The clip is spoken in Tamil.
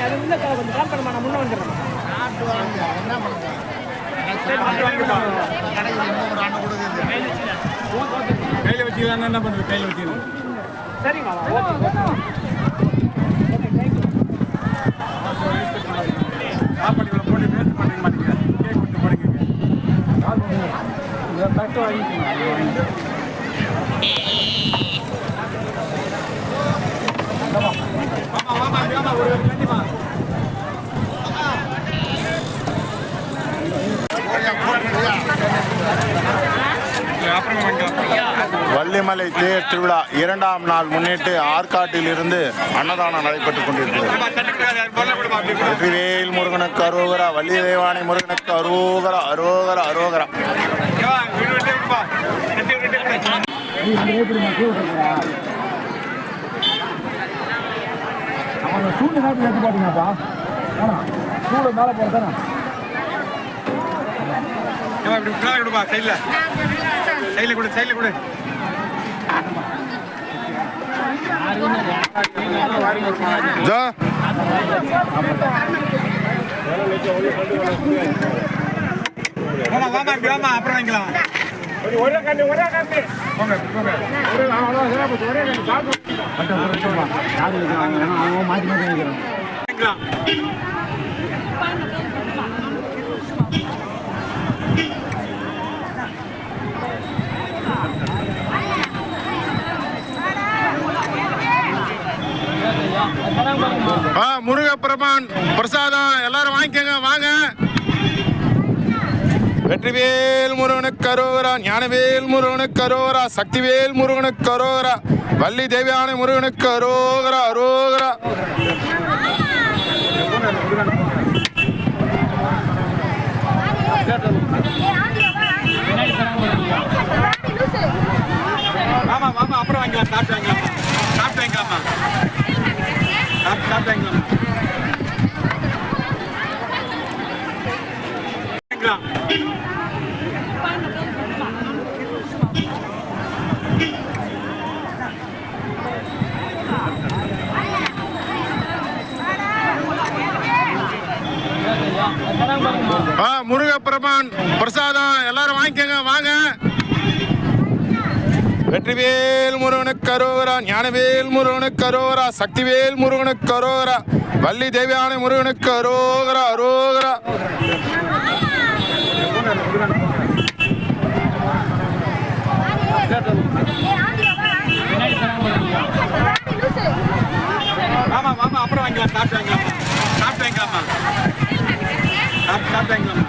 அது உள்ள கொஞ்சம் கால் பண்ண நான் முன்ன வந்துடுறேன். கையில் வச்சுக்கலாம். என்ன பண்ணுறது? கையில் வச்சுக்கலாம். சரிங்க ஓகே. சாப்பாடு போட்டு வேஸ்ட் பண்ணிக்க மாட்டேங்க. கேக் கொடுத்து படிக்கங்க. தட்டு வாங்கிக்கணும். வள்ளிமலை தேர் திருவிழா 2ஆம் நாள் முன்னிட்டு ஆற்காட்டில் இருந்து அன்னதானம் நடைபெற்றுக் கொண்டிருக்கிறது. வெற்றிவேல் முருகனுக்கு அரோகரா, வள்ளி தேவானை முருகனுக்கு அரோகரா, அரோகரா, அரோகரா. சூடு காட்டு எடுத்து பாத்தீங்கப்பா. சூடு மேலே போறதானே கொடுப்பா. சைடில் கொடு, சைடில் கொடு. வாமா அப்புறம் வாங்கிக்கலாம். ஒரே கண்டு போங்க மாற்றி மாற்றி வாங்கிக்கிறோம். முருகப்பெருமான் பிரசாதம் எல்லாரும் வாங்கிக்கங்க வாங்க. வெற்றிவேல் முருகனுக்கு அரோகரா, ஞானவேல் முருகனுக்கு அரோகரா, சக்திவேல் முருகனுக்கு அரோகரா, வள்ளி தேவியான முருகனுக்கு அரோகரா, அரோகரா. ஆமா ஆமா அப்புறம் வாங்கிக்கலாம். சாப்பிட்டு வாங்கலாமா? சாப்பிட்டு வாங்கலாமா? சாப்பிட்டு வாங்கலாமா? முருகப்பெருமான் பிரசாதம் எல்லாரும் வாங்கிக்கங்க வாங்க. வெற்றிவேல் முருகனுக்கு அரோகரா, ஞானவேல் முருகனுக்கு அரோகரா, சக்திவேல் முருகனுக்கு அரோகரா, வள்ளி தேவியான முருகனுக்கு அரோகரா, அரோகரா. ஆமா ஆமா அப்புறம் வாங்கிக்கலாம். சாப்பிட்டு வாங்கலாமா? சாப்பிட்டு வாங்கலாமா? சாப்பிட்டு வாங்கலாமா?